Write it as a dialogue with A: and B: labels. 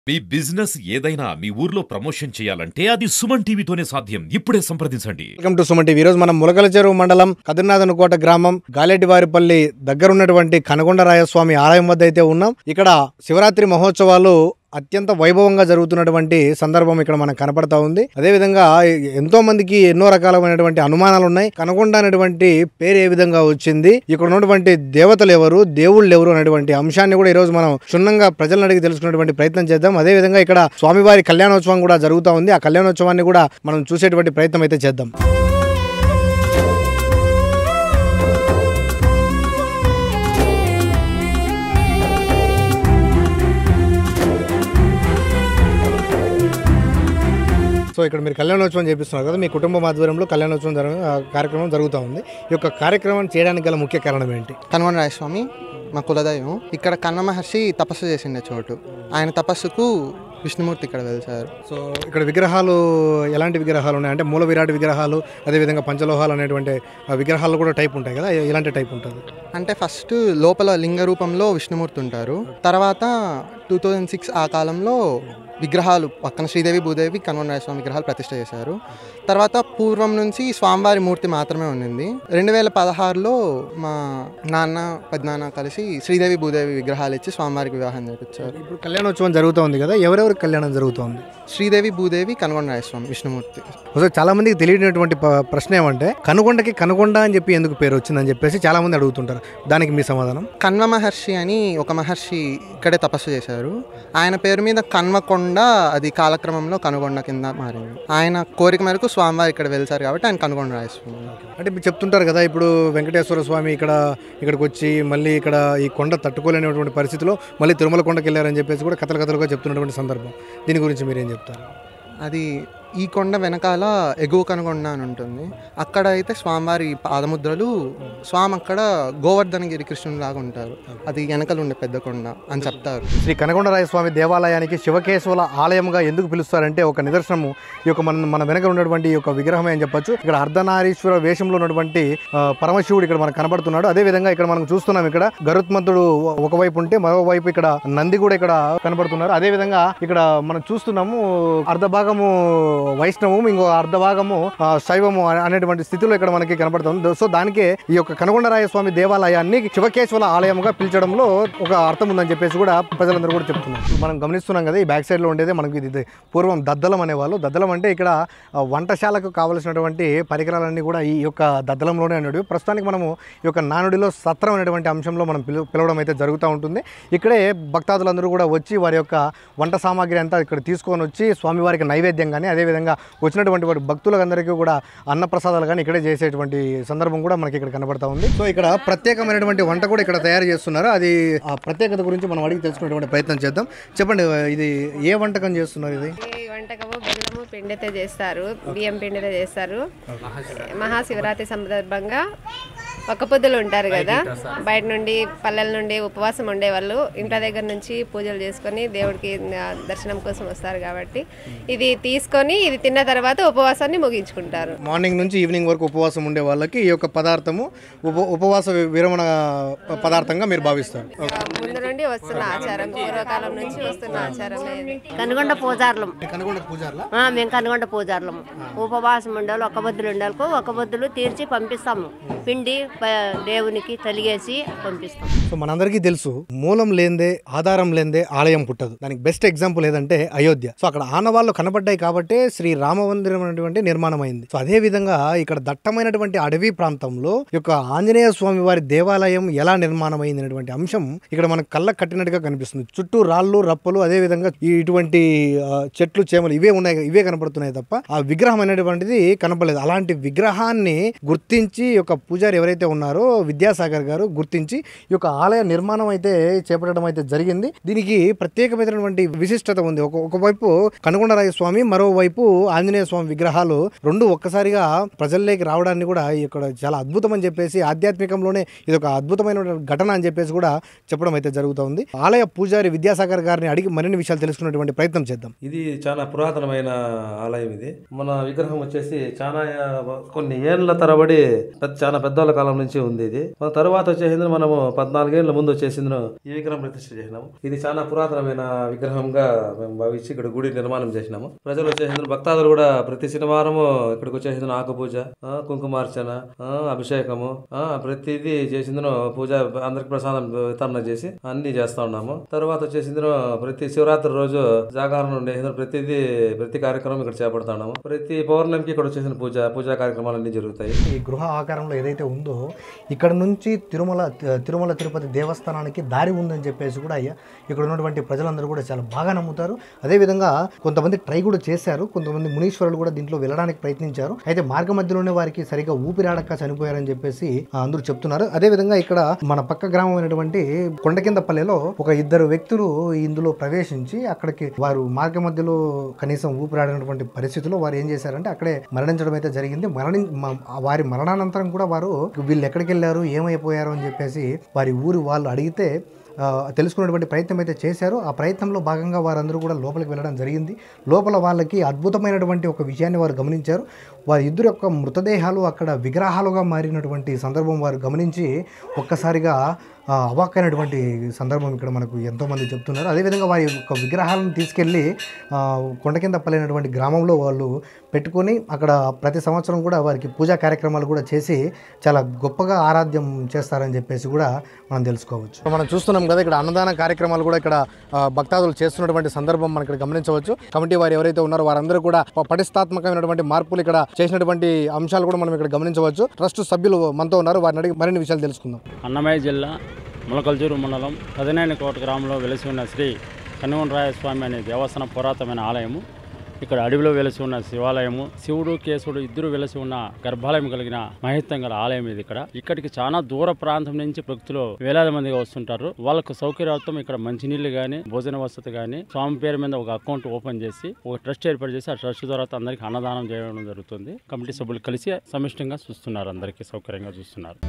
A: మీ business ఏదైనా మీ ఊర్లో promotion చేయాలంటే అది సుమన్ టీవీతోనే సాధ్యం. ఇప్పుడే సంప్రదించండి.
B: Welcome to Suman TV. ఈ రోజు మనం ములకల చెరువు మండలం కదిర్నాథనకోట గ్రామం గాలేటివారిపల్లి దగ్గర ఉన్నటువంటి కనకొండరాయస్వామి ఆలయం వద్ద అయితే ఉన్నాం. ఇక్కడ శివరాత్రి మహోత్సవాలు అత్యంత వైభవంగా జరుగుతున్నటువంటి సందర్భం ఇక్కడ మనకు కనపడతా ఉంది. అదేవిధంగా ఎంతో మందికి ఎన్నో రకాలైనటువంటి అనుమానాలు ఉన్నాయి. కనకొండ అనేటువంటి పేరు ఏ విధంగా వచ్చింది, ఇక్కడ ఉన్నటువంటి దేవతలు ఎవరు, దేవుళ్ళు ఎవరు అనేటువంటి అంశాన్ని కూడా ఈ రోజు మనం క్షుణ్ణంగా ప్రజలను అడిగి తెలుసుకునేటువంటి ప్రయత్నం చేద్దాం. అదేవిధంగా ఇక్కడ స్వామివారి కళ్యాణోత్సవం కూడా జరుగుతూ ఉంది. ఆ కళ్యాణోత్సవాన్ని కూడా మనం చూసేటువంటి ప్రయత్నం అయితే చేద్దాం. సో ఇక్కడ మీరు కళ్యాణోత్సవం చేపిస్తున్నారు కదా, మీ కుటుంబం ఆధ్వర్యంలో కళ్యాణోత్సవం కార్యక్రమం జరుగుతూ ఉంది. ఈ యొక్క కార్యక్రమం చేయడానికి గల ముఖ్య కారణం ఏంటి?
C: కనకొండరాయస్వామి మా కులదైవం. ఇక్కడ కన్వ మహర్షి తపస్సు చేసిండే చోటు. ఆయన తపస్సుకు విష్ణుమూర్తి ఇక్కడ వెలిసారు.
B: సో ఇక్కడ విగ్రహాలు ఎలాంటి విగ్రహాలు ఉన్నాయి అంటే మూల విరాట్ విగ్రహాలు, అదేవిధంగా పంచలోహాలు అనేటువంటి విగ్రహాలు కూడా టైప్ ఉంటాయి కదా, ఎలాంటి టైప్ ఉంటుంది
C: అంటే ఫస్ట్ లోపల లింగ రూపంలో విష్ణుమూర్తి ఉంటారు. తర్వాత 2006 ఆ కాలంలో విగ్రహాలు పక్కన శ్రీదేవి భూదేవి కనకొండరాయస్వామి విగ్రహాలు ప్రతిష్ఠ చేశారు. తర్వాత పూర్వం నుంచి స్వామివారి మూర్తి మాత్రమే ఉండింది. 2016లో మా నాన్న పెద్దనాన్న కలిసి శ్రీదేవి భూదేవి విగ్రహాలు ఇచ్చి స్వామివారికి వివాహం చేయించారు.
B: ఇప్పుడు కళ్యాణోత్సవం జరుగుతూ ఉంది కదా, ఎవరెవరికి కళ్యాణం జరుగుతుంది?
C: శ్రీదేవి భూదేవి కనకొండరాయస్వామి విష్ణుమూర్తి.
B: చాలా మందికి తెలియనటువంటి ప్రశ్న ఏమంటే కనకొండకి కనకొండ అని చెప్పి ఎందుకు పేరు వచ్చిందని చెప్పేసి చాలా మంది అడుగుతుంటారు. దానికి మీ సమాధానం?
C: కన్వ మహర్షి అని ఒక మహర్షి ఇక్కడే తపస్సు చేశారు. ఆయన పేరు మీద కన్వకొండ, అది కాలక్రమంలో కనుగొండ కింద మారింది. ఆయన కోరిక మేరకు స్వామివారు ఇక్కడ వెళ్తారు కాబట్టి ఆయన కనకొండరాయస్వామి.
B: అంటే మీరు చెప్తుంటారు కదా, ఇప్పుడు వెంకటేశ్వర స్వామి ఇక్కడికి వచ్చి మళ్ళీ ఇక్కడ ఈ కొండ తట్టుకోలేనటువంటి పరిస్థితిలో మళ్ళీ తిరుమల కొండకి వెళ్ళారని చెప్పేసి కూడా కథలుగా చెప్తున్నటువంటి సందర్భం. దీని గురించి మీరేం చెప్తారు?
C: అది ఈ కొండ వెనకాల ఎగువ కనుగొండ అని ఉంటుంది. అక్కడ అయితే స్వామివారి పాదముద్రలు, స్వామి అక్కడ గోవర్ధనగిరి కృష్ణులాగా ఉంటారు. అది వెనకలు ఉండే పెద్ద కొండ అని చెప్తారు.
B: శ్రీ కనకొండరాయస్వామి దేవాలయానికి శివకేశవుల ఆలయంగా ఎందుకు పిలుస్తారంటే ఒక నిదర్శనము ఈ యొక్క మన వెనక ఉన్నటువంటి ఈ యొక్క విగ్రహమే అని చెప్పొచ్చు. ఇక్కడ అర్ధనారీశ్వర వేషంలో ఉన్నటువంటి పరమశివుడు ఇక్కడ మనకు కనబడుతున్నాడు. అదే విధంగా ఇక్కడ మనం చూస్తున్నాం, ఇక్కడ గరుత్మంతుడు ఒకవైపు ఉంటే మరోవైపు ఇక్కడ నంది కూడా ఇక్కడ కనబడుతున్నారు. అదే విధంగా ఇక్కడ మనం చూస్తున్నాము అర్ధ భాగము వైష్ణవము, ఇంకో అర్ధ భాగము శైవము అనేటువంటి స్థితిలో ఇక్కడ మనకి కనబడుతుంది. సో దానికే ఈ యొక్క కనకొండరాయస్వామి దేవాలయాన్ని శివకేశవుల ఆలయంగా పిలిచడంలో ఒక అర్థం ఉందని చెప్పేసి కూడా ప్రజలందరూ కూడా చెప్తున్నారు. మనం గమనిస్తున్నాం కదా, ఈ బ్యాక్ సైడ్ లో ఉండేది మనకి ఇది పూర్వం దద్దలం అనేవాళ్ళు. దద్దలం అంటే ఇక్కడ వంటశాలకు కావలసినటువంటి పరికరాలన్నీ కూడా ఈ యొక్క దద్దలంలోనే అనేవి. ప్రస్తుతానికి మనము ఈ యొక్క నానుడిలో సత్రం అనేటువంటి అంశంలో మనం పిలవడం అయితే జరుగుతూ ఉంటుంది. ఇక్కడే భక్తాదులందరూ కూడా వచ్చి వారి యొక్క వంట సామాగ్రి అంతా ఇక్కడ తీసుకొని వచ్చి స్వామివారికి నైవేద్యం కానీ అదేవిధంగా వచ్చినటువంటి వారి భక్తులందరికీ కూడా అన్నప్రసాదాలు కానీ ఇక్కడే చేసేటువంటి సందర్భం కూడా మనకి ఇక్కడ కనబడతా ఉంది. సో ఇక్కడ ప్రత్యేకమైనటువంటి వంట కూడా ఇక్కడ తయారు చేస్తున్నారు. అది ఆ ప్రత్యేకత గురించి మనం అడిగి తెలుసుకునేటువంటి ప్రయత్నం చేద్దాం. చెప్పండి, ఇది ఏ వంటకం చేస్తున్నారు? ఇది
D: వంటకము బెల్లము పిండితో చేస్తారు, బియ్యం పిండితో చేస్తారు. మహాశివరాత్రి సందర్భంగా ఒక్క పొద్దులు ఉంటారు కదా, బయట నుండి పల్లెల నుండి ఉపవాసం ఉండేవాళ్ళు ఇంట్లో దగ్గర నుంచి పూజలు చేసుకొని దేవుడికి దర్శనం కోసం వస్తారు కాబట్టి ఇది తీసుకొని ఇది తిన్న తర్వాత ఉపవాసాన్ని ముగించుకుంటారు.
B: మార్నింగ్ నుంచి ఈవినింగ్ వరకు ఉపవాసం ఉండే వాళ్ళకి ఈ యొక్క పదార్థము ఉపవాస విరమణ పదార్థంగా మీరు భావిస్తారు.
D: ముందు నుండి వస్తున్న ఆచారం, పూర్వకాలం నుంచి వస్తున్న ఆచారం.
E: కనుగొండ పూజార్లం.
B: మేము
E: కనుగొండ పూజార్లము. ఉపవాసం ఉండాలి, ఒక్క బొద్దులు ఉండాలి, ఒక్క బొద్దులు తీర్చి పంపిస్తాము. పిండి దేవునికి తలిగేసి పంపిస్తాం.
B: సో మనందరికీ తెలుసు, మూలం లేందే ఆధారం లేందే ఆలయం పుట్టదు. దానికి బెస్ట్ ఎగ్జాంపుల్ ఏదంటే అయోధ్య. సో అక్కడ ఆనవాళ్ళు కనబడ్డాయి కాబట్టి శ్రీ రామ మందిరం అనేటువంటి నిర్మాణం అయింది. సో అదే విధంగా ఇక్కడ దట్టమైనటువంటి అడవి ప్రాంతంలో ఈ యొక్క ఆంజనేయ స్వామి వారి దేవాలయం ఎలా నిర్మాణం అయింది అనేటువంటి అంశం ఇక్కడ మనకు కళ్ళకు కట్టినట్టుగా కనిపిస్తుంది. చుట్టూ రాళ్ళు రప్పలు, అదే విధంగా ఇటువంటి చెట్లు చేమలు ఇవే కనపడుతున్నాయి తప్ప ఆ విగ్రహం అనేటువంటిది కనపడలేదు. అలాంటి విగ్రహాన్ని గుర్తించి ఈ యొక్క పూజారి ఎవరైతే ఉన్నారో విద్యాసాగర్ గారు గుర్తించి ఈ యొక్క ఆలయ నిర్మాణం అయితే చేపట్టడం అయితే జరిగింది. దీనికి ప్రత్యేకమైనటువంటి విశిష్టత ఉంది. ఒకవైపు కనకొండరాయ స్వామి, మరోవైపు ఆంజనేయ స్వామి విగ్రహాలు రెండు ఒక్కసారిగా ప్రజల్లోకి రావడాన్ని కూడా ఇక్కడ చాలా అద్భుతం అని చెప్పేసి, ఆధ్యాత్మికంలోనే ఇది ఒక అద్భుతమైన ఘటన అని చెప్పేసి కూడా చెప్పడం అయితే జరుగుతుంది. ఆలయ పూజారి విద్యాసాగర్ గారిని అడిగి మరిన్ని విషయాలు తెలుసుకునేటువంటి ప్రయత్నం చేద్దాం.
F: ఇది చాలా పురాతనమైన ఆలయం. ఇది మన విగ్రహం వచ్చేసి చాలా కొన్ని ఏళ్ల తరబడి చాలా పెద్దవాళ్ళ కాలం కాలం నుంచి ఉంది ఇది. మన తర్వాత వచ్చేసింది మనము 14 ఏళ్ల ముందు వచ్చేసింది ఈ విగ్రహం ప్రతిష్ఠ చేసినాము. ఇది చాలా పురాతనమైన విగ్రహంగా మేము భావించి ఇక్కడ గుడి నిర్మాణం చేసినాము. ప్రజలు వచ్చేసింది భక్తాదులు కూడా ప్రతి శనివారము ఇక్కడికి వచ్చేసింది ఆకు పూజ, కుంకుమార్చన, అభిషేకము, ప్రతిదీ చేసిందో పూజ, అందరికి ప్రసాదం వితరణ చేసి అన్ని చేస్తా ఉన్నాము. తర్వాత వచ్చేసింది ప్రతి శివరాత్రి రోజు జాగారం ఉండేసింది. ప్రతి కార్యక్రమం ఇక్కడ చేపడుతున్నాము. ప్రతి పౌర్ణమికి ఇక్కడ వచ్చేసిన పూజా కార్యక్రమాలు అన్ని జరుగుతాయి.
B: ఈ గృహ ఆకారంలో ఏదైతే ఉందో ఇక్కడ నుంచి తిరుమల తిరుపతి దేవస్థానానికి దారి ఉందని చెప్పేసి కూడా ఇక్కడ ఉన్నటువంటి ప్రజలందరూ కూడా చాలా బాగా నమ్ముతారు. అదేవిధంగా కొంతమంది ట్రై కూడా చేశారు, కొంతమంది మునీశ్వరులు కూడా దీంట్లో వెళ్ళడానికి ప్రయత్నించారు. అయితే మార్గ మధ్యలోనే వారికి సరిగా ఊపిరాడక చనిపోయారని చెప్పేసి అందరూ చెప్తున్నారు. అదేవిధంగా ఇక్కడ మన పక్క గ్రామం అయినటువంటి కొండకిందపల్లెలో ఒక 2 వ్యక్తులు ఇందులో ప్రవేశించి అక్కడికి వారు మార్గ మధ్యలో కనీసం ఊపిరాడినటువంటి పరిస్థితుల్లో వారు ఏం చేశారంటే అక్కడే మరణించడం అయితే జరిగింది. వారి మరణానంతరం కూడా వారు వీళ్ళు ఎక్కడికి వెళ్ళారు, ఏమైపోయారు అని చెప్పేసి వారి ఊరు వాళ్ళు అడిగితే తెలుసుకునేటువంటి ప్రయత్నం అయితే చేశారు. ఆ ప్రయత్నంలో భాగంగా వారందరూ కూడా లోపలికి వెళ్ళడం జరిగింది. లోపల వాళ్ళకి అద్భుతమైనటువంటి ఒక విషయాన్ని వారు గమనించారు. వారి ఇద్దరు యొక్క మృతదేహాలు అక్కడ విగ్రహాలుగా మారినటువంటి సందర్భం వారు గమనించి ఒక్కసారిగా అవాక్కైనటువంటి సందర్భం ఇక్కడ మనకు ఎంతోమంది చెప్తున్నారు. అదేవిధంగా వారి యొక్క విగ్రహాలను తీసుకెళ్ళి కొండకిందపల్లినటువంటి గ్రామంలో వాళ్ళు పెట్టుకొని అక్కడ ప్రతి సంవత్సరం కూడా వారికి పూజా కార్యక్రమాలు కూడా చేసి చాలా గొప్పగా ఆరాధ్యం చేస్తారని చెప్పేసి కూడా మనం తెలుసుకోవచ్చు. మనం చూస్తున్నాం కదా ఇక్కడ అన్నదాన కార్యక్రమాలు కూడా ఇక్కడ భక్తాదులు చేస్తున్నటువంటి సందర్భం మనం ఇక్కడ గమనించవచ్చు. కమిటీ వారు ఎవరైతే ఉన్నారో వారందరూ కూడా పటిష్టాత్మకమైనటువంటి మార్పులు ఇక్కడ చేసినటువంటి అంశాలు కూడా మనం ఇక్కడ గమనించవచ్చు. ట్రస్ట్ సభ్యులు మనతో ఉన్నారు, వారిని అడిగి మరిన్ని విషయాలు తెలుసుకుందాం.
G: అన్నమయ్య జిల్లా మొలకల్చూరు మండలం 19 కోట గ్రామంలో వెలిసి ఉన్న శ్రీ కన్నిమరాయ స్వామి అనే దేవస్థానం పురాతనమైన ఆలయము. ఇక్కడ అడవిలో వెలిసి ఉన్న శివాలయము, శివుడు కేశవుడు ఇద్దరు వెలిసి ఉన్న గర్భాలయం కలిగిన మహత్యం గల ఆలయం ఇది. ఇక్కడికి చాలా దూర ప్రాంతం నుంచి భక్తులు వేలాది మందిగా వస్తుంటారు. వాళ్ళకు సౌకర్యార్థం ఇక్కడ మంచినీళ్లు గానీ, భోజన వసతి గానీ, స్వామి పేరు మీద ఒక అకౌంట్ ఓపెన్ చేసి ఒక ట్రస్ట్ ఏర్పాటు చేసి ఆ ట్రస్ట్ ద్వారా అందరికి అన్నదానం చేయడం జరుగుతుంది. కమిటీ సభ్యులు కలిసి సమిష్టంగా చూస్తున్నారు, అందరికీ సౌకర్యంగా చూస్తున్నారు.